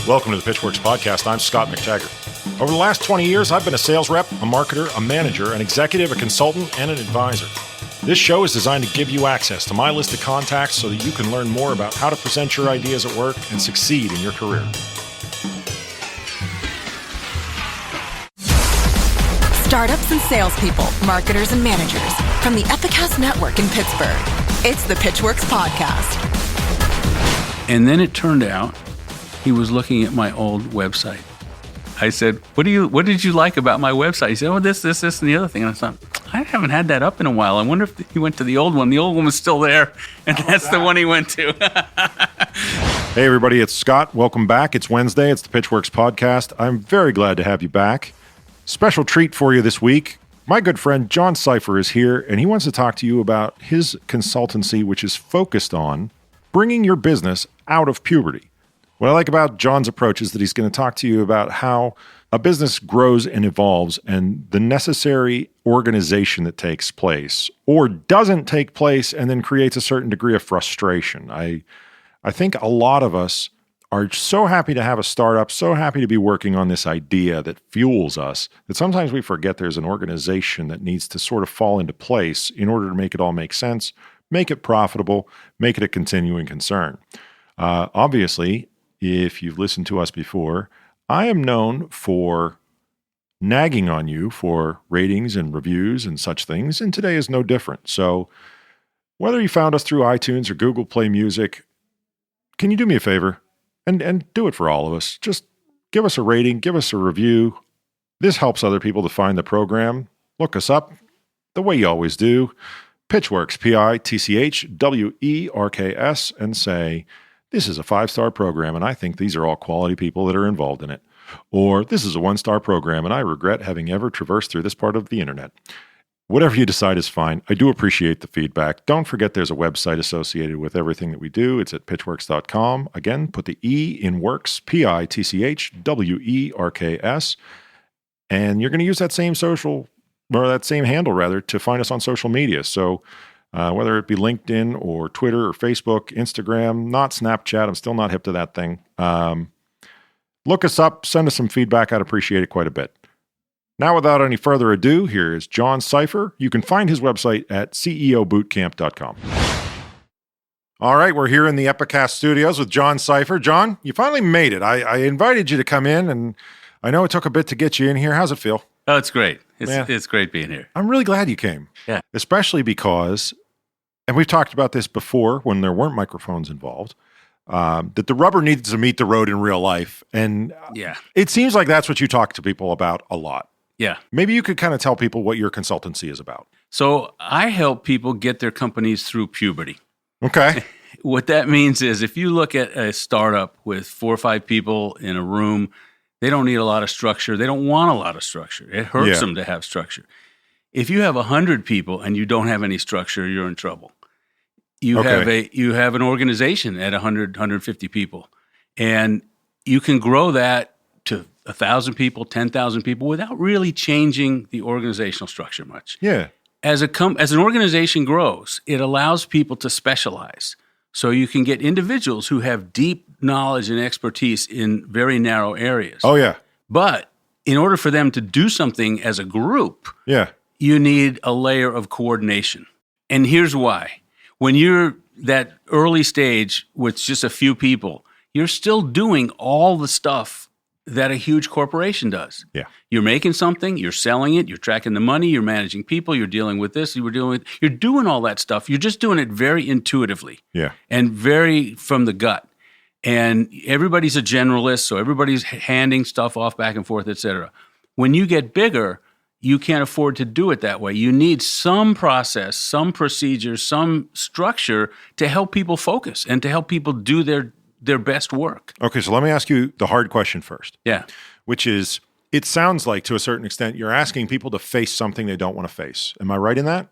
Welcome to the Pitchwerks podcast. I'm Scott McTaggart. Over the last 20 years, I've been a sales rep, a marketer, a manager, an executive, a consultant, and an advisor. This show is designed to give you access to my list of contacts so that you can learn more about how to present your ideas at work and succeed in your career. Startups and salespeople, marketers and managers from the Epicast Network in Pittsburgh. It's the Pitchwerks podcast. And then it turned out he was looking at my old website. I said, what did you like about my website? He said, oh, this, and the other thing. And I thought, I haven't had that up in a while. I wonder if he went to the old one. The old one was still there, and that's the one he went to. Hey, everybody, it's Scott. Welcome back. It's Wednesday. It's the Pitchwerks podcast. I'm very glad to have you back. Special treat for you this week. My good friend John Seiffer is here, and he wants to talk to you about his consultancy, which is focused on bringing your business out of puberty. What I like about John's approach is that he's going to talk to you about how a business grows and evolves and the necessary organization that takes place or doesn't take place and then creates a certain degree of frustration. I think a lot of us are so happy to have a startup, so happy to be working on this idea that fuels us, that sometimes we forget there's an organization that needs to sort of fall into place in order to make it all make sense, make it profitable, make it a continuing concern. Obviously, if you've listened to us before, I am known for nagging on you for ratings and reviews and such things, and today is no different. So whether you found us through iTunes or Google Play Music, can you do me a favor and do it for all of us? Just give us a rating, give us a review. This helps other people to find the program. Look us up the way you always do, Pitchwerks, Pitchwerks, and say, this is a 5-star program, and I think these are all quality people that are involved in it. Or this is a 1-star program, and I regret having ever traversed through this part of the internet. Whatever you decide is fine. I do appreciate the feedback. Don't forget there's a website associated with everything that we do. It's at pitchwerks.com. Again, put the E in works, Pitchwerks, and you're going to use that same handle to find us on social media. So whether it be LinkedIn or Twitter or Facebook, Instagram, not Snapchat. I'm still not hip to that thing. Look us up, send us some feedback. I'd appreciate it quite a bit. Now, without any further ado, here is John Seiffer. You can find his website at ceobootcamp.com. All right, we're here in the Epicast studios with John Seiffer. John, you finally made it. I invited you to come in, and I know it took a bit to get you in here. How's it feel? Oh, it's great. It's great being here. I'm really glad you came. Yeah. Especially because, and we've talked about this before when there weren't microphones involved, that the rubber needs to meet the road in real life. And it seems like that's what you talk to people about a lot. Yeah. Maybe you could kind of tell people what your consultancy is about. So I help people get their companies through puberty. Okay. What that means is if you look at a startup with 4 or 5 people in a room, they don't need a lot of structure. They don't want a lot of structure. It hurts them to have structure. If you have 100 people and you don't have any structure, you're in trouble. You have an organization at 100, 150 people, and you can grow that to 1,000 people, 10,000 people without really changing the organizational structure much. Yeah. As an organization grows, it allows people to specialize. So you can get individuals who have deep knowledge and expertise in very narrow areas. Oh, yeah. But in order for them to do something as a group, you need a layer of coordination. And here's why. When you're that early stage with just a few people, you're still doing all the stuff that a huge corporation does. Yeah. You're making something, you're selling it, you're tracking the money, you're managing people, you're dealing with this, you're doing all that stuff. You're just doing it very intuitively. Yeah. And very from the gut. And everybody's a generalist, so everybody's handing stuff off back and forth, et cetera. When you get bigger, you can't afford to do it that way. You need some process, some procedure, some structure to help people focus and to help people do their best work. Okay, so let me ask you the hard question first. Yeah. Which is, it sounds like to a certain extent you're asking people to face something they don't want to face. Am I right in that?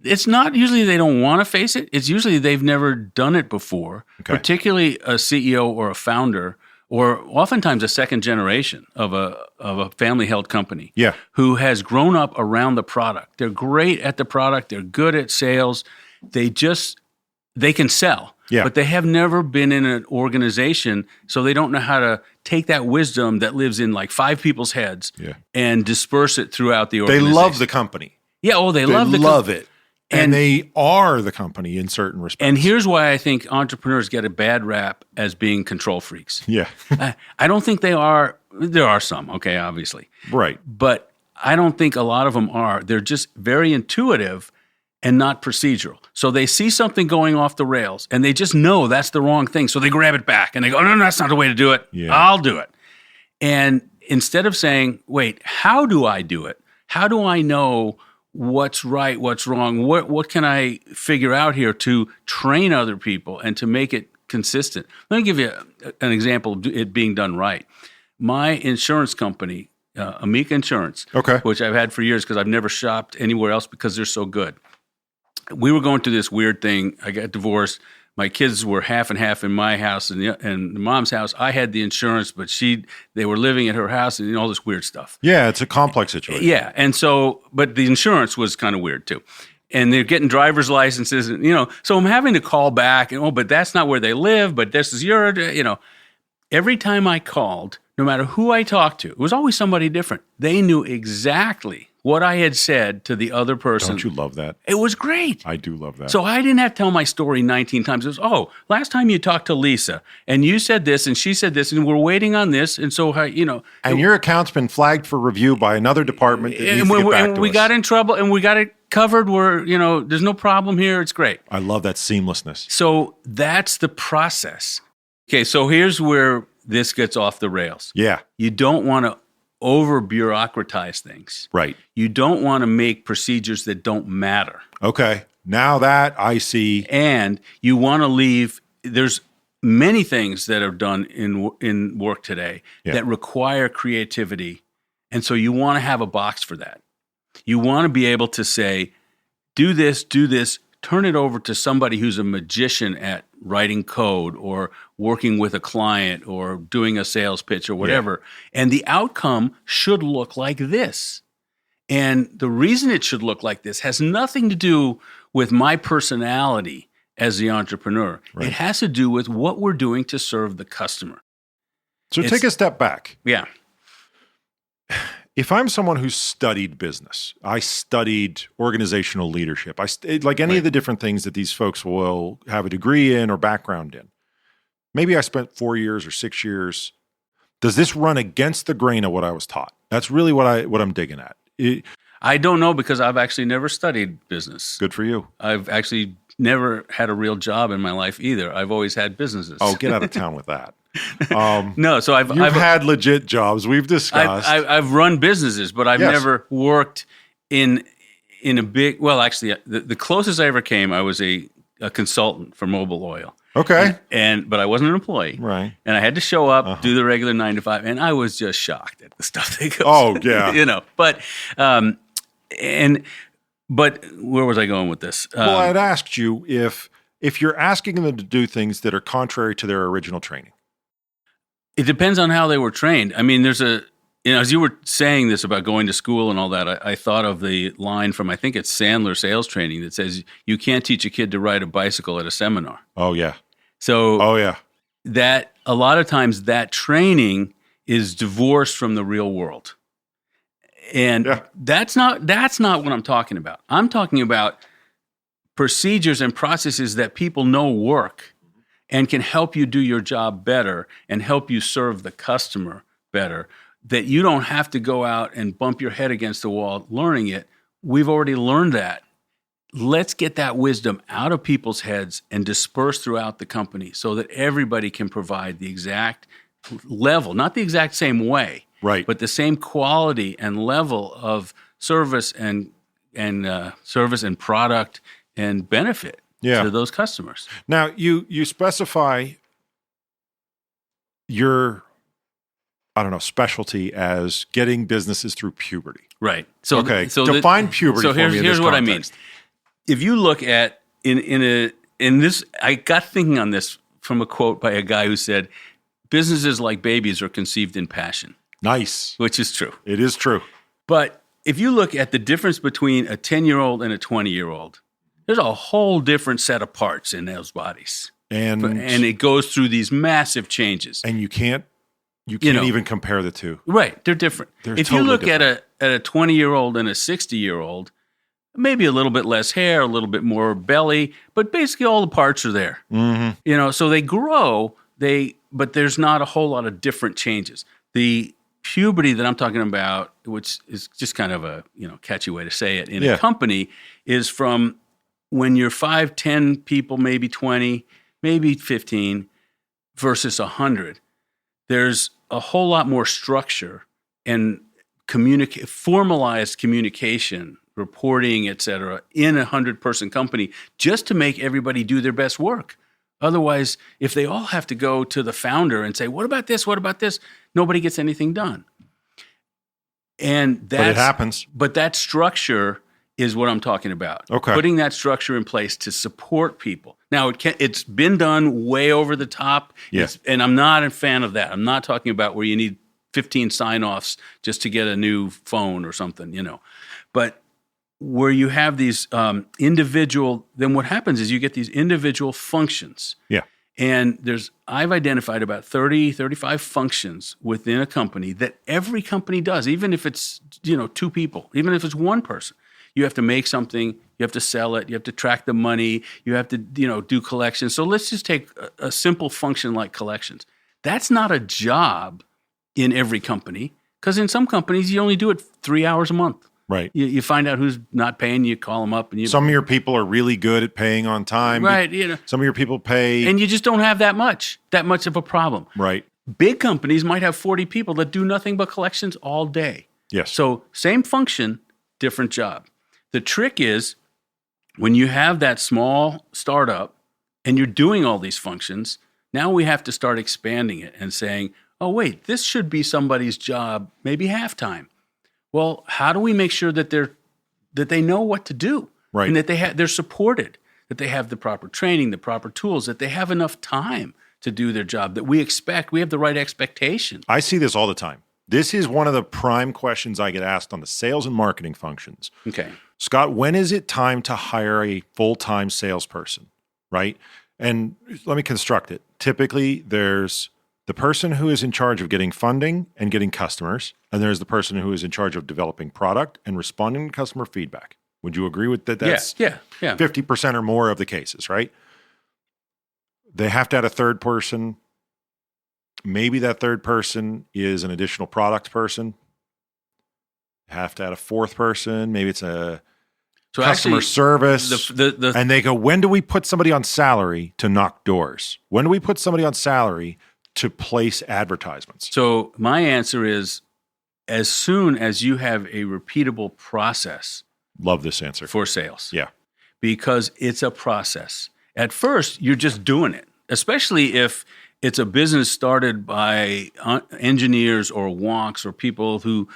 It's not usually they don't want to face it. It's usually they've never done it before, particularly a CEO or a founder or oftentimes a second generation of a family-held company who has grown up around the product. They're great at the product. They're good at sales. They can sell. but they have never been in an organization, so they don't know how to take that wisdom that lives in like 5 people's heads and disperse it throughout the organization. They love the company. Yeah, they love it. And they are the company in certain respects. And here's why I think entrepreneurs get a bad rap as being control freaks. Yeah. I don't think they are. There are some, okay, obviously. Right. But I don't think a lot of them are. They're just very intuitive and not procedural. So they see something going off the rails and they just know that's the wrong thing. So they grab it back and they go, no, that's not the way to do it. Yeah. I'll do it. And instead of saying, wait, how do I do it? How do I know what's right, what's wrong? What can I figure out here to train other people and to make it consistent? Let me give you an example of it being done right. My insurance company, Amica Insurance, which I've had for years because I've never shopped anywhere else because they're so good. We were going through this weird thing. I got divorced. My kids were half and half in my house and the mom's house. I had the insurance, but they were living at her house and all this weird stuff. Yeah, it's a complex situation. Yeah, and so, but the insurance was kind of weird too. And they're getting driver's licenses, and, so I'm having to call back, and but that's not where they live, but this is every time I called, no matter who I talked to, it was always somebody different. They knew exactly what I had said to the other person. Don't you love that? It was great. I do love that. So I didn't have to tell my story 19 times. It was, last time you talked to Lisa, and you said this, and she said this, and we're waiting on this, and so, And your account's been flagged for review by another department that needs to get back to we us. got in trouble, and we got it covered. There's no problem here. It's great. I love that seamlessness. So that's the process. Okay, so here's where this gets off the rails. Yeah. You don't want to over-bureaucratize things. Right. You don't want to make procedures that don't matter. Okay. Now that I see. And you want to leave, there's many things that are done in work today that require creativity. And so you want to have a box for that. You want to be able to say, do this, turn it over to somebody who's a magician at writing code or working with a client or doing a sales pitch or whatever. Yeah. And the outcome should look like this. And the reason it should look like this has nothing to do with my personality as the entrepreneur. Right. It has to do with what we're doing to serve the customer. So take a step back. Yeah. If I'm someone who's studied business, I studied organizational leadership, like any of the different things that these folks will have a degree in or background in. Maybe I spent 4 years or 6 years. Does this run against the grain of what I was taught? That's really what I'm digging at. I don't know because I've actually never studied business. Good for you. I've actually never had a real job in my life either. I've always had businesses. Oh, get out of town with that. No, so I've had legit jobs. We've discussed. I've run businesses, but I've never worked in a big. Well, actually, the closest I ever came, I was a consultant for Mobil Oil. Okay, but I wasn't an employee, right? And I had to show up, do the regular 9 to 5, and I was just shocked at the stuff that goes. Oh yeah, but where was I going with this? Well, I had asked you if you're asking them to do things that are contrary to their original training. It depends on how they were trained. I mean, there's as you were saying this about going to school and all that, I thought of the line from, I think it's Sandler Sales Training that says, you can't teach a kid to ride a bicycle at a seminar. Oh, yeah. So that a lot of times that training is divorced from the real world. And that's not what I'm talking about. I'm talking about procedures and processes that people know work and can help you do your job better and help you serve the customer better, that you don't have to go out and bump your head against the wall learning it. We've already learned that. Let's get that wisdom out of people's heads and disperse throughout the company so that everybody can provide the exact level, not the exact same way, right, but the same quality and level of service and service and product and benefit to those customers. Now, you specify your, specialty as getting businesses through puberty. Right. So define puberty. So here's what I mean. If you look at in this, I got thinking on this from a quote by a guy who said, "Businesses like babies are conceived in passion." Nice. Which is true. It is true. But if you look at the difference between a 10-year-old and a 20-year-old, there's a whole different set of parts in those bodies. And it goes through these massive changes. And you can't even compare the two. Right. They're different. If totally you look different. at a 20-year-old and a 60-year-old, maybe a little bit less hair, a little bit more belly, but basically all the parts are there. Mm-hmm. So they grow, but there's not a whole lot of different changes. The puberty that I'm talking about, which is just kind of a catchy way to say it in a company, is from when you're 5, 10 people, maybe 20, maybe 15, versus 100. There's a whole lot more structure and formalized communication, reporting, et cetera, in a 100-person company just to make everybody do their best work. Otherwise, if they all have to go to the founder and say, what about this? What about this? Nobody gets anything done. But it happens. But that structure is what I'm talking about. Okay. Putting that structure in place to support people. Now, it's been done way over the top, and I'm not a fan of that. I'm not talking about where you need 15 sign-offs just to get a new phone or something, But where you have these individual, then what happens is you get these individual functions. Yeah. And I've identified about 30, 35 functions within a company that every company does, even if it's, 2 people, even if it's 1 person. You have to make something, you have to sell it, you have to track the money, you have to, do collections. So let's just take a simple function like collections. That's not a job in every company, because in some companies you only do it 3 hours a month. Right. You find out who's not paying, you call them up. And some of your people are really good at paying on time. Right. Some of your people pay. And you just don't have that much of a problem. Right. Big companies might have 40 people that do nothing but collections all day. Yes. So same function, different job. The trick is when you have that small startup and you're doing all these functions, now we have to start expanding it and saying, oh, wait, this should be somebody's job, maybe half-time. Well, how do we make sure that they know what to do, right, and that they're supported, that they have the proper training, the proper tools, that they have enough time to do their job, that we have the right expectation? I see this all the time. This is one of the prime questions I get asked on the sales and marketing functions. Okay. Scott, when is it time to hire a full-time salesperson, right? And let me construct it. Typically, there's the person who is in charge of getting funding and getting customers, and there's the person who is in charge of developing product and responding to customer feedback. Would you agree with that? That's 50% or more of the cases, right? They have to add a third person. Maybe that third person is an additional product person. Have to add a fourth person. Maybe it's a customer service. And they go, when do we put somebody on salary to knock doors? When do we put somebody on salary to place advertisements? So my answer is, as soon as you have a repeatable process. Love this answer. For sales. Yeah. Because it's a process. At first, you're just doing it, especially if it's a business started by engineers or wonks or people who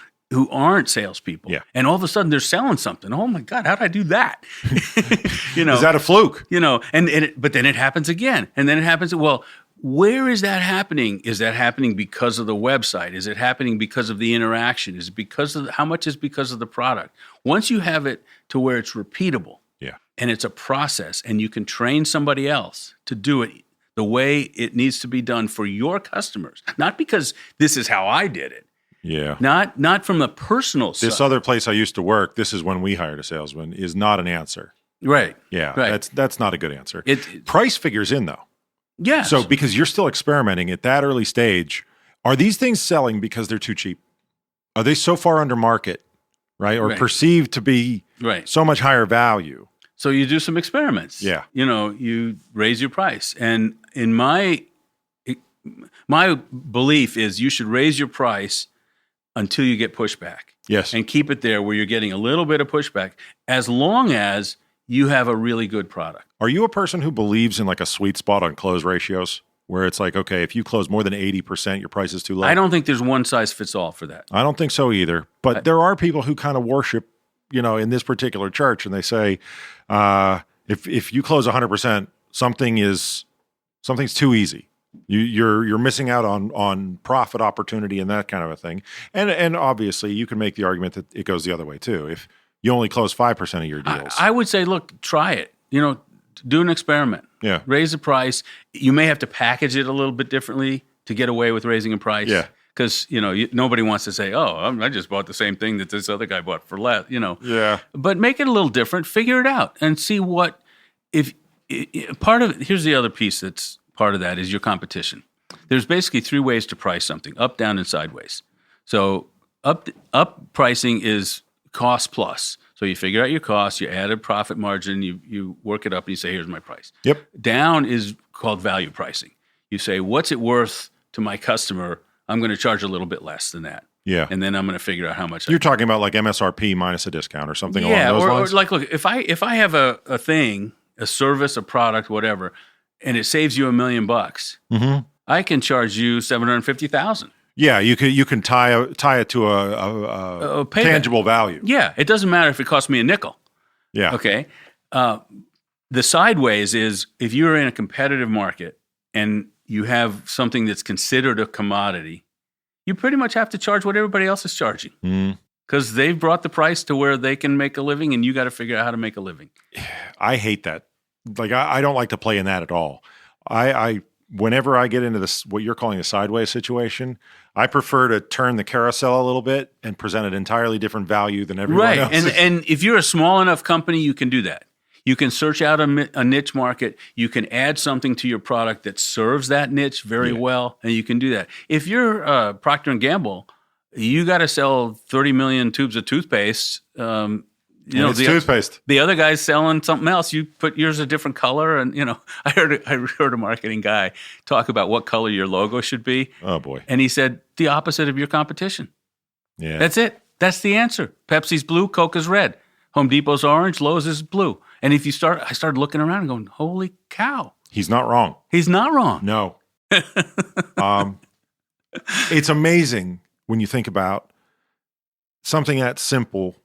aren't salespeople. Yeah. And all of a sudden they're selling something. Oh my God, how did I do that? Is that a fluke? But then it happens again. And then it happens, well, where is that happening? Is that happening because of the website? Is it happening because of the interaction? Is it how much is because of the product? Once you have it to where it's repeatable, and it's a process, and you can train somebody else to do it the way it needs to be done for your customers, not because this is how I did it. Yeah. Not from a personal side. This other place I used to work, this is when we hired a salesman, is not an answer. Right. Yeah. Right. That's not a good answer. Price figures in though. Yeah. So because you're still experimenting at that early stage, are these things selling because they're too cheap? Are they so far under market, right? Or perceived to be so much higher value? So you do some experiments. Yeah. You raise your price. And in my belief is you should raise your price until you get pushback. Yes. And keep it there where you're getting a little bit of pushback, as long as you have a really good product. Are you a person who believes in like a sweet spot on close ratios, where it's like, okay, if you close more than 80%, your price is too low? I don't think there's one size fits all for that. I don't think so either. But there are people who kind of worship, in this particular church, and they say, if you close 100%, something's too easy. You're missing out on profit opportunity and that kind of a thing. And obviously, you can make the argument that it goes the other way too. If you only close 5% of your deals, I would say, look, try it. Do an experiment. Yeah. Raise the price. You may have to package it a little bit differently to get away with raising a price. Yeah. Because, nobody wants to say, I just bought the same thing that this other guy bought for less, Yeah. But make it a little different. Figure it out and see what, here's the other piece that's part of that is your competition. There's basically 3 ways to price something: up, down, and sideways. So up pricing is cost plus. So you figure out your cost, you add a profit margin, you work it up, and you say, here's my price. Yep. Down is called value pricing. You say, what's it worth to my customer? I'm going to charge a little bit less than that. Yeah. And then I'm going to figure out how much. You're talking about like MSRP minus a discount or something along those lines? Or like, look, if I have a thing, a service, a product, whatever, and it saves you $1 million, I can charge you $750,000. Yeah, you can tie it to a tangible value. Yeah, it doesn't matter if it costs me a nickel. Yeah. Okay. The sideways is if you're in a competitive market and you have something that's considered a commodity, you pretty much have to charge what everybody else is charging because they've brought the price to where they can make a living, and you got to figure out how to make a living. I hate that. Like I don't like to play in that at all. I whenever I get into this, what you're calling a sideways situation, I prefer to turn the carousel a little bit and present an entirely different value than everyone else. Right, and if you're a small enough company, you can do that. You can search out a niche market. You can add something to your product that serves that niche very well, and you can do that. If you're Procter & Gamble, you got to sell 30 million tubes of toothpaste. It's toothpaste. The other guy's selling something else. You put yours a different color, and I heard a marketing guy talk about what color your logo should be. Oh boy! And he said the opposite of your competition. Yeah, that's it. That's the answer. Pepsi's blue, Coke is red. Home Depot's orange, Lowe's is blue. And I started looking around and going, holy cow. He's not wrong. He's not wrong. No. It's amazing when you think about something that simple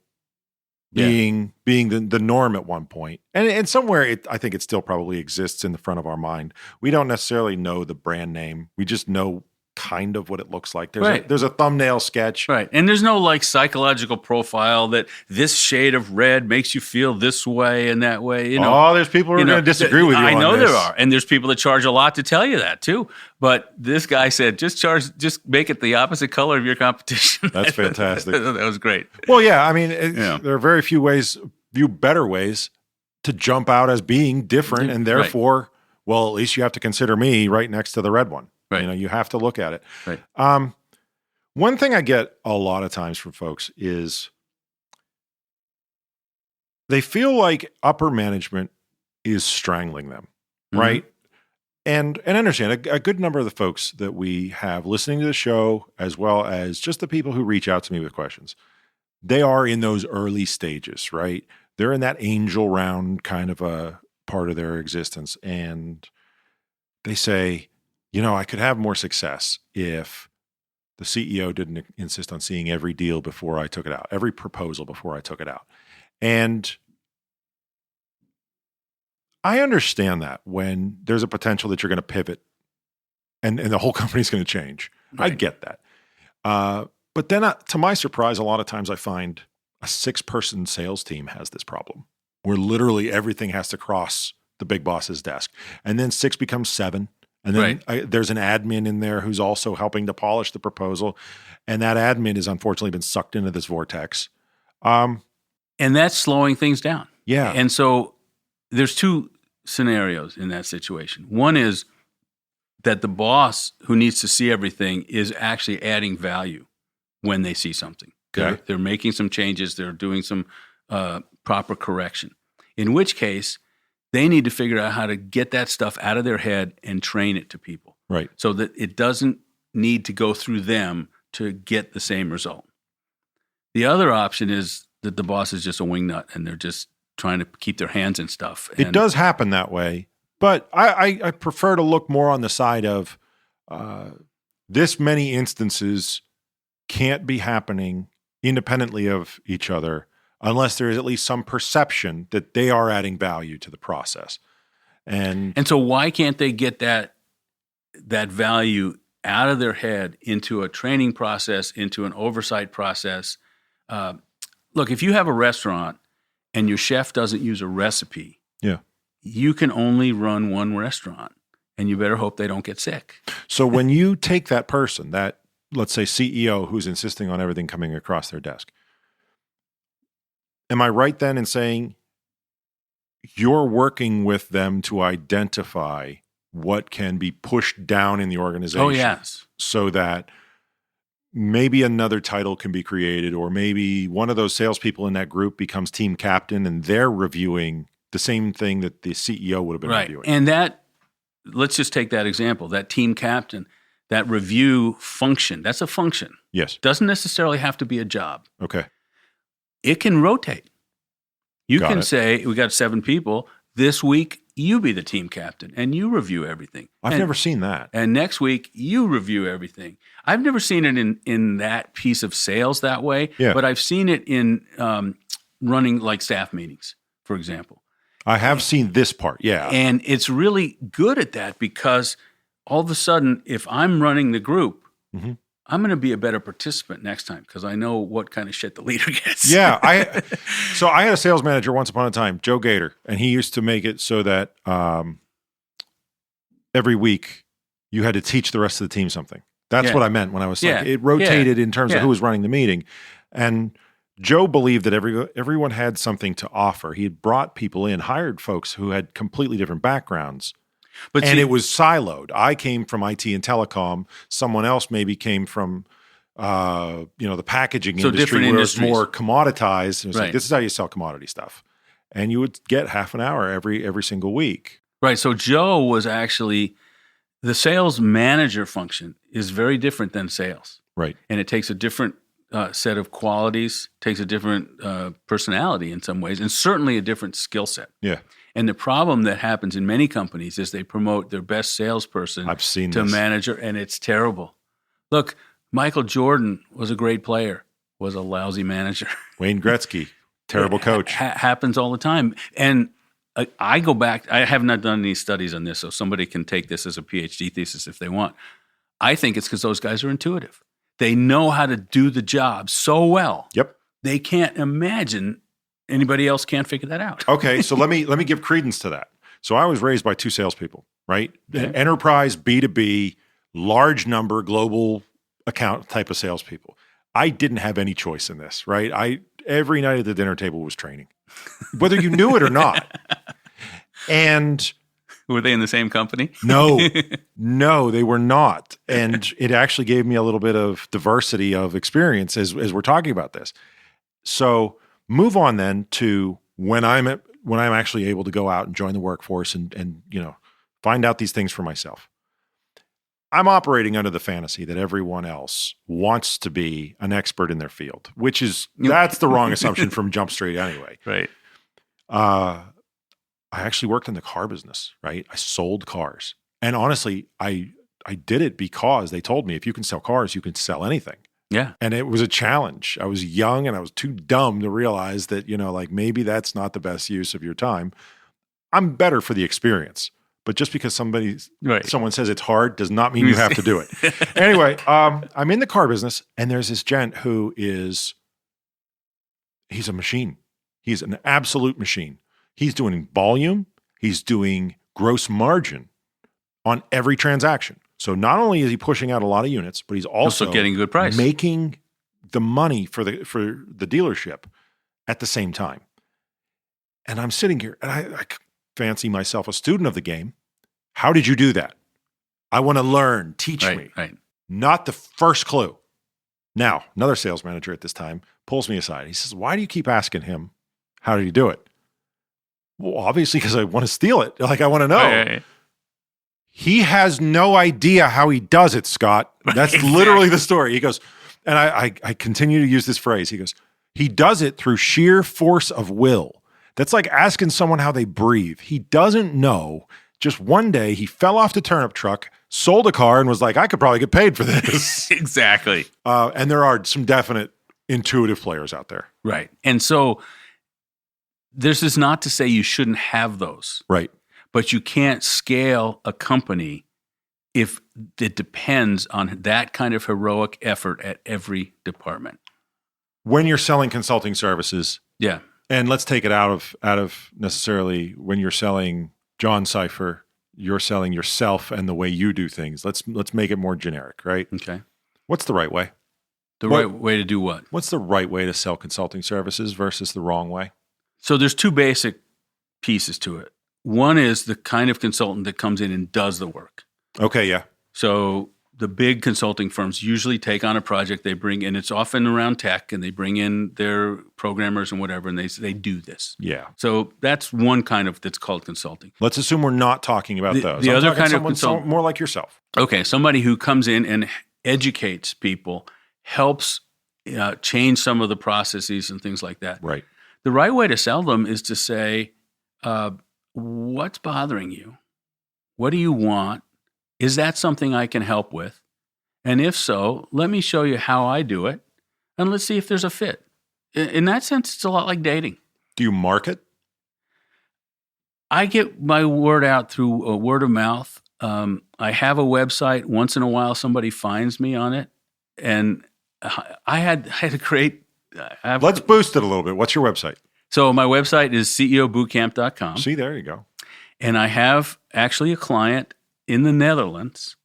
being the norm at one point. And somewhere I think it still probably exists in the front of our mind. We don't necessarily know the brand name. We just know kind of what it looks like. There's a thumbnail sketch. Right. And there's no like psychological profile that this shade of red makes you feel this way and that way. There's people who are going to disagree with you on this. I know there are. And there's people that charge a lot to tell you that too. But this guy said, just make it the opposite color of your competition. That's fantastic. That was great. Well, yeah. I mean, there are very few better ways to jump out as being different. And therefore, well, at least you have to consider me right next to the red one. Right. You have to look at it. Right. One thing I get a lot of times from folks is they feel like upper management is strangling them, right? And I understand a good number of the folks that we have listening to the show, as well as just the people who reach out to me with questions, they are in those early stages, right? They're in that angel round kind of a part of their existence. And they say, I could have more success if the CEO didn't insist on seeing every deal before I took it out, every proposal before I took it out. And I understand that when there's a potential that you're going to pivot and the whole company's going to change. Right. I get that. But then to my surprise, a lot of times I find a 6-person sales team has this problem where literally everything has to cross the big boss's desk. And then 6 becomes 7. And then there's an admin in there who's also helping to polish the proposal. And that admin has unfortunately been sucked into this vortex. And that's slowing things down. Yeah. And so there's 2 scenarios in that situation. One is that the boss who needs to see everything is actually adding value when they see something. Okay. They're making some changes. They're doing some proper correction. In which case, they need to figure out how to get that stuff out of their head and train it to people. Right. So that it doesn't need to go through them to get the same result. The other option is that the boss is just a wingnut and they're just trying to keep their hands in stuff. It does happen that way, but I prefer to look more on the side of this many instances can't be happening independently of each other unless there is at least some perception that they are adding value to the process. And so why can't they get that value out of their head into a training process, into an oversight process? Look, if you have a restaurant and your chef doesn't use a recipe, you can only run one restaurant, and you better hope they don't get sick. So when you take that person, that, let's say, CEO who's insisting on everything coming across their desk, am I right then in saying you're working with them to identify what can be pushed down in the organization? Oh, yes. So that maybe another title can be created, or maybe one of those salespeople in that group becomes team captain and they're reviewing the same thing that the CEO would have been reviewing. And that, let's just take that example, that team captain, that review function, that's a function. Yes. Doesn't necessarily have to be a job. Okay. It can rotate. You can say, we got 7 people. This week, you be the team captain and you review everything. I've never seen that. And next week, you review everything. I've never seen it in that piece of sales that way, but I've seen it in running like staff meetings, for example. I have seen this part, yeah. And it's really good at that because all of a sudden, if I'm running the group, I'm going to be a better participant next time because I know what kind of shit the leader gets. Yeah. So I had a sales manager once upon a time, Joe Gator, and he used to make it so that every week you had to teach the rest of the team something. That's what I meant when I was saying it rotated in terms of who was running the meeting. And Joe believed that everyone had something to offer. He had brought people in, hired folks who had completely different backgrounds. It was siloed. I came from IT and telecom. Someone else maybe came from, the packaging industry where it's more commoditized. It was like, this is how you sell commodity stuff. And you would get half an hour every single week. Right. So Joe was actually, the sales manager function is very different than sales. Right. And it takes a different set of qualities, takes a different personality in some ways, and certainly a different skill set. Yeah. And the problem that happens in many companies is they promote their best salesperson to manager, and it's terrible. Look, Michael Jordan was a great player, was a lousy manager. Wayne Gretzky, terrible coach. Happens all the time. And I go back, I have not done any studies on this, so somebody can take this as a PhD thesis if they want. I think it's because those guys are intuitive. They know how to do the job so well. Yep. They can't imagine anybody else can't figure that out. Okay, so let me give credence to that. So I was raised by 2 salespeople, right? Enterprise, B2B, large number, global account type of salespeople. I didn't have any choice in this, right? Every night at the dinner table was training, whether you knew it or not. And were they in the same company? No, they were not. And it actually gave me a little bit of diversity of experience as we're talking about this. So move on then to when I'm actually able to go out and join the workforce and find out these things for myself. I'm operating under the fantasy that everyone else wants to be an expert in their field, which is that's the wrong assumption from Jump Street anyway. Right. I actually worked in the car business, right? I sold cars. And honestly, I did it because they told me if you can sell cars, you can sell anything. Yeah. And it was a challenge. I was young and I was too dumb to realize that, maybe that's not the best use of your time. I'm better for the experience. But just because someone says it's hard does not mean you have to do it. Anyway, I'm in the car business and there's this gent who he's a machine. He's an absolute machine. He's doing volume. He's doing gross margin on every transaction. So not only is he pushing out a lot of units, but he's also getting a good price, making the money for the dealership at the same time. And I'm sitting here and I fancy myself a student of the game. How did you do that? I want to learn. Teach me. Right. Not the first clue. Now, another sales manager at this time pulls me aside. He says, why do you keep asking him, how did he do it? Well, obviously because I want to steal it. Like, I want to know. Right. He has no idea how he does it, Scott. That's literally the story. He goes, and I continue to use this phrase. He goes, he does it through sheer force of will. That's like asking someone how they breathe. He doesn't know. Just one day he fell off the turnip truck, sold a car, and was like, I could probably get paid for this. Exactly. And there are some definite intuitive players out there. Right. And so this is not to say you shouldn't have those. Right. But you can't scale a company if it depends on that kind of heroic effort at every department. When you're selling consulting services. Yeah. And let's take it out of necessarily when you're selling John Seiffer, you're selling yourself and the way you do things. Let's make it more generic, right? Okay. What's the right way? Right way to do what? What's the right way to sell consulting services versus the wrong way? So there's two basic pieces to it. One is the kind of consultant that comes in and does the work. Okay, yeah. So the big consulting firms usually take on a project, they bring in, it's often around tech, and they bring in their programmers and whatever, and they do this. Yeah. So that's one kind of that's called consulting. Let's assume we're not talking about those. The I'm other talking kind of consultant, more like yourself. Okay, somebody who comes in and educates people, helps change some of the processes and things like that. Right. The right way to sell them is to say, what's bothering you? What do you want? Is that something I can help with? And if so, let me show you how I do it, and let's see if there's a fit. In that sense, it's a lot like dating. Do you market? I get my word out through word of mouth. I have a website. Once in a while, somebody finds me on it, and I had a great. Let's boost it a little bit. What's your website? So my website is ceobootcamp.com. See, there you go. And I have actually a client in the Netherlands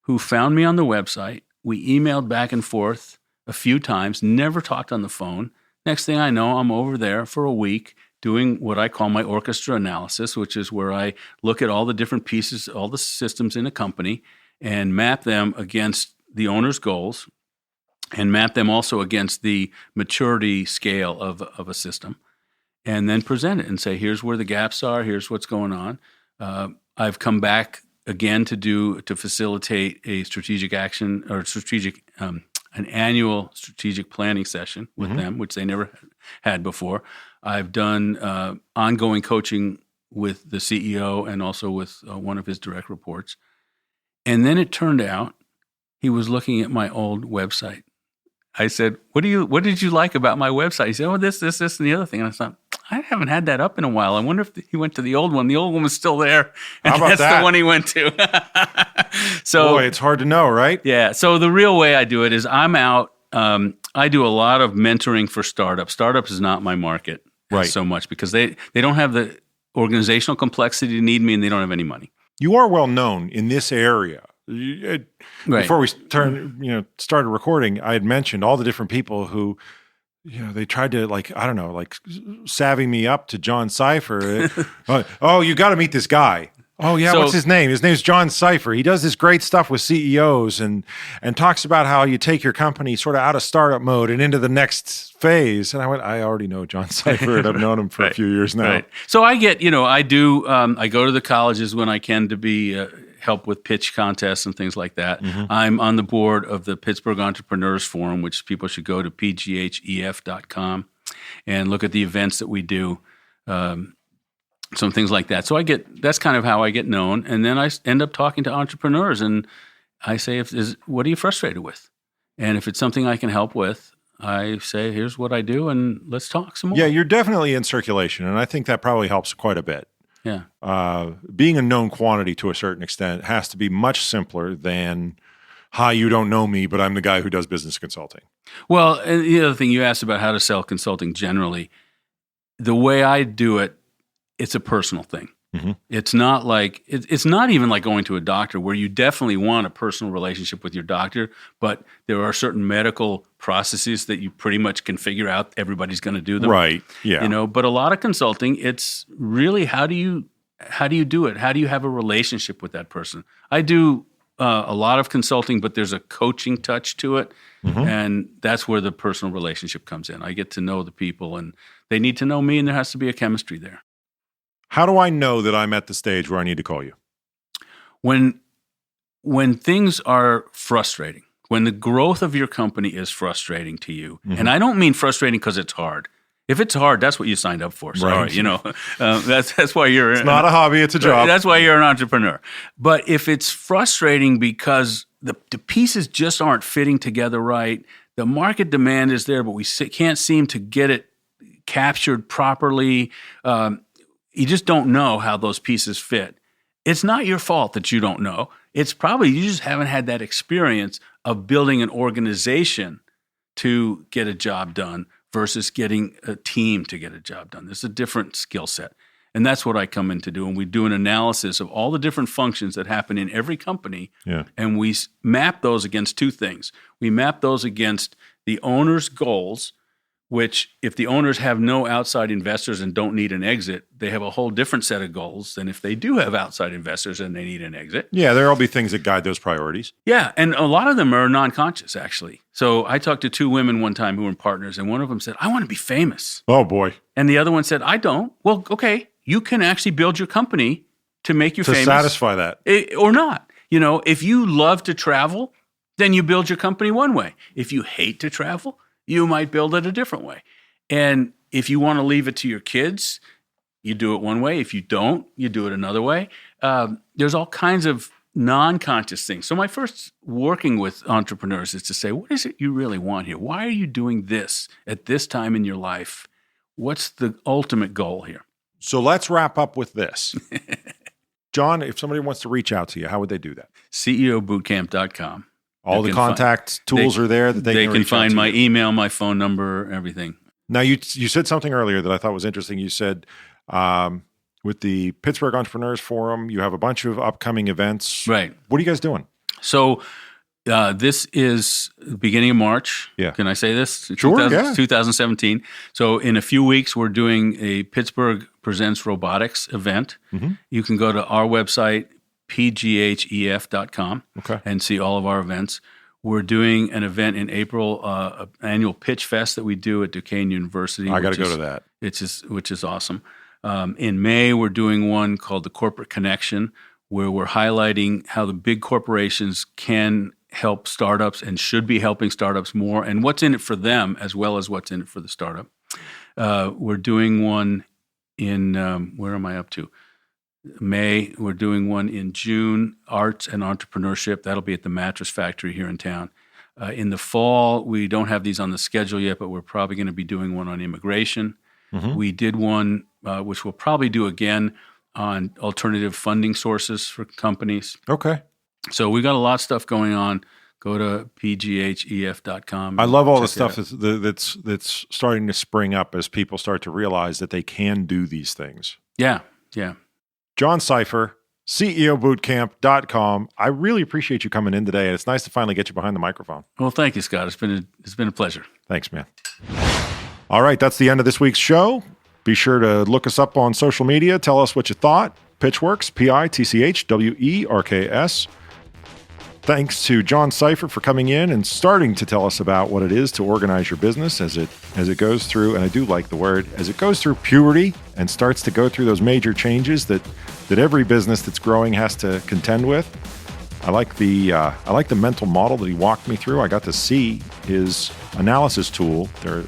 who found me on the website. We emailed back and forth a few times, never talked on the phone. Next thing I know, I'm over there for a week doing what I call my orchestra analysis, which is where I look at all the different pieces, all the systems in a company, and map them against the owner's goals, and map them also against the maturity scale of a system, and then present it and say, here's where the gaps are, here's what's going on. I've come back again to facilitate a strategic action or an annual strategic planning session with them, which they never had before. I've done ongoing coaching with the CEO and also with one of his direct reports. And then it turned out he was looking at my old website. I said, what did you like about my website? He said, oh, this, and the other thing. And I thought, I haven't had that up in a while. I wonder if he went to the old one. The old one was still there. And how about that's the one he went to. So, boy, it's hard to know, right? Yeah. So the real way I do it is I'm out. I do a lot of mentoring for startups. Startups is not my market so much because they don't have the organizational complexity to need me, and they don't have any money. You are well known in this area. Before we started recording, I had mentioned all the different people who, they tried to savvy me up to John Seiffer. Oh, you got to meet this guy. Oh yeah, what's his name? His name's John Seiffer. He does this great stuff with CEOs and talks about how you take your company sort of out of startup mode and into the next phase. And I already know John Seiffer, and I've known him for a few years now. Right. So I get, I go to the colleges when I can to be help with pitch contests and things like that. Mm-hmm. I'm on the board of the Pittsburgh Entrepreneurs Forum, which people should go to pghef.com and look at the events that we do. Some things like that. So that's kind of how I get known. And then I end up talking to entrepreneurs and I say, what are you frustrated with? And if it's something I can help with, I say, here's what I do and let's talk some more. Yeah, you're definitely in circulation. And I think that probably helps quite a bit. Yeah. Being a known quantity to a certain extent has to be much simpler than, hi, you don't know me, but I'm the guy who does business consulting. Well, and the other thing you asked about how to sell consulting generally, the way I do it, it's a personal thing. Mm-hmm. It's not like it's not even like going to a doctor where you definitely want a personal relationship with your doctor, but there are certain medical processes that you pretty much can figure out everybody's going to do them. Right. Yeah. But a lot of consulting, it's really how do you do it? How do you have a relationship with that person? I do a lot of consulting, but there's a coaching touch to it. Mm-hmm. And that's where the personal relationship comes in. I get to know the people and they need to know me, and there has to be a chemistry there. How do I know that I'm at the stage where I need to call you? When things are frustrating, when the growth of your company is frustrating to you, mm-hmm. and I don't mean frustrating because it's hard. If it's hard, that's what you signed up for. Sorry, right. That's why you're. It's not a hobby; it's a job. That's why you're an entrepreneur. But if it's frustrating because the pieces just aren't fitting together right, the market demand is there, but we can't seem to get it captured properly. You just don't know how those pieces fit. It's not your fault that you don't know. It's probably you just haven't had that experience of building an organization to get a job done versus getting a team to get a job done. There's a different skill set. And that's what I come in to do. And we do an analysis of all the different functions that happen in every company. Yeah. And we map those against two things. We map those against the owner's goals, which if the owners have no outside investors and don't need an exit, they have a whole different set of goals than if they do have outside investors and they need an exit. Yeah, there'll be things that guide those priorities. Yeah, and a lot of them are non-conscious, actually. So I talked to two women one time who were partners, and one of them said, I want to be famous. Oh, boy. And the other one said, I don't. Well, okay, you can actually build your company to make you famous. To satisfy that. Or not. If you love to travel, then you build your company one way. If you hate to travel, you might build it a different way. And if you want to leave it to your kids, you do it one way. If you don't, you do it another way. There's all kinds of non-conscious things. So my first working with entrepreneurs is to say, what is it you really want here? Why are you doing this at this time in your life? What's the ultimate goal here? So let's wrap up with this. John, if somebody wants to reach out to you, how would they do that? CEObootcamp.com. All the contact tools are there that they can find my email, my phone number, everything. Now, you said something earlier that I thought was interesting. You said with the Pittsburgh Entrepreneurs Forum, you have a bunch of upcoming events. Right. What are you guys doing? So this is the beginning of March. Yeah. Can I say this? Sure, 2017. So in a few weeks, we're doing a Pittsburgh Presents Robotics event. Mm-hmm. You can go to our website, pghef.com, and see all of our events. We're doing an event in April, an annual Pitch Fest that we do at Duquesne University. I got to go to that. Which is awesome. In May, we're doing one called the Corporate Connection, where we're highlighting how the big corporations can help startups and should be helping startups more, and what's in it for them as well as what's in it for the startup. We're doing one in, where am I up to? May. We're doing one in June, Arts and Entrepreneurship. That'll be at the Mattress Factory here in town. In the fall, we don't have these on the schedule yet, but we're probably going to be doing one on immigration. Mm-hmm. We did one, which we'll probably do again, on alternative funding sources for companies. Okay. So we got a lot of stuff going on. Go to pghef.com. I love all the stuff that's starting to spring up as people start to realize that they can do these things. Yeah. John Seiffer, CEObootcamp.com. I really appreciate you coming in today, and it's nice to finally get you behind the microphone. Well, thank you, Scott. It's been a pleasure. Thanks, man. All right, that's the end of this week's show. Be sure to look us up on social media. Tell us what you thought. Pitchwerks, Pitchwerks. Thanks to John Seiffer for coming in and starting to tell us about what it is to organize your business as it goes through, and I do like the word, as it goes through puberty and starts to go through those major changes that every business that's growing has to contend with. I like the mental model that he walked me through. I got to see his analysis tool. There are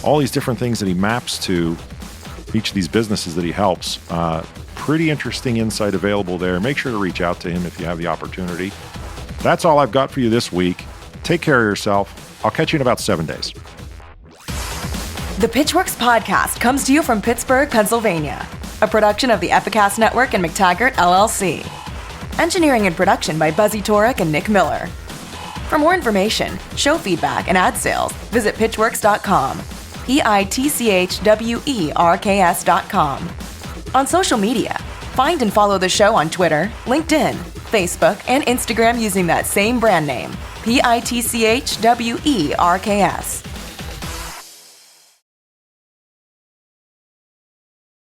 all these different things that he maps to each of these businesses that he helps. Pretty interesting insight available there. Make sure to reach out to him if you have the opportunity. That's all I've got for you this week. Take care of yourself. I'll catch you in about 7 days. The Pitchwerks podcast comes to you from Pittsburgh, Pennsylvania, a production of the Epicast Network and McTaggart, LLC. Engineering and production by Buzzy Torek and Nick Miller. For more information, show feedback, and ad sales, visit pitchwerks.com. pitchwerks.com. On social media, find and follow the show on Twitter, LinkedIn, Facebook, and Instagram using that same brand name, Pitchwerks.